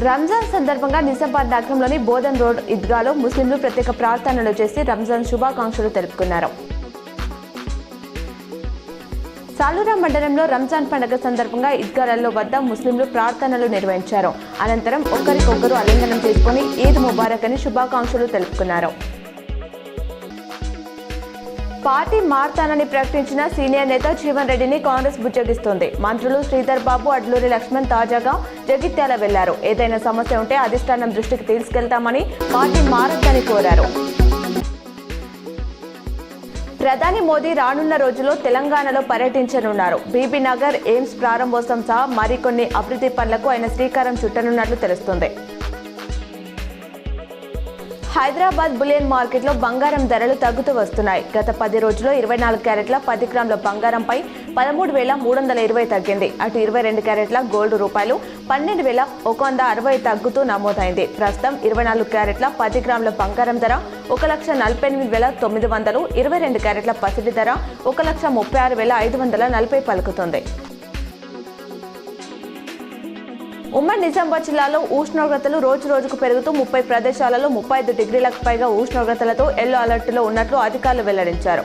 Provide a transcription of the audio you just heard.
రంజాన్ సందర్భంగా నిజామాబాద్ నగరంలోని బోధన్ రోడ్ ఈద్గాలో ముస్లింలు ప్రత్యేక ప్రార్థనలు చేసి రంజాన్ శుభాకాంక్షలు తెలుపుకున్నారు. సాలూరా మండలంలో రంజాన్ పండుగ సందర్భంగా ఈద్గాలలో వద్ద ముస్లింలు ప్రార్థనలు నిర్వహించారు. అనంతరం ఒకరికొకరు ఆలింగనం చేసుకుని ఈద్ ముబారక్ అని శుభాకాంక్షలు తెలుపుకున్నారు. పార్టీ మారతానని ప్రకటించిన సీనియర్ నేత జీవన్ రెడ్డిని కాంగ్రెస్ బుజ్జగిస్తోంది. మంత్రులు శ్రీధర్ బాబు, అడ్లూరి లక్ష్మణ్ తాజాగా జగిత్యాల వెళ్లారు. ఏదైనా సమస్య ఉంటే అధిష్టానం దృష్టికి తీసుకెళ్తామని పార్టీ మారద్దని కోరారు. ప్రధాని మోదీ రానున్న రోజుల్లో తెలంగాణలో పర్యటించనున్నారు. బీబీనగర్, ఎయిమ్స్ ప్రారంభోత్సవం సహా మరికొన్ని అభివృద్ధి పనులకు ఆయన శ్రీకారం చుట్టనున్నట్లు తెలుస్తోంది. హైదరాబాద్ బులియన్ మార్కెట్లో బంగారం ధరలు తగ్గుతూ వస్తున్నాయి. గత 10 రోజుల్లో 24 క్యారెట్ల 10 గ్రాముల బంగారంపై 13,320 తగ్గింది. అటు 22 క్యారెట్ల గోల్డ్ రూపాయలు 12,160 తగ్గుతూ నమోదైంది. ప్రస్తుతం 24 క్యారెట్ల 10 గ్రాముల బంగారం ధర 1,48,900, 22 క్యారెట్ల పసిడి ధర 1,36,540 పలుకుతుంది. ఉమ్మడి నిజామాబాద్ జిల్లాలో ఉష్ణోగ్రతలు రోజు రోజుకు పెరుగుతూ 30 ప్రదేశాలలో 35 డిగ్రీలకు పైగా ఉష్ణోగ్రతలతో ఎల్లో అలర్టులో ఉన్నట్లు అధికారులు వెల్లడించారు.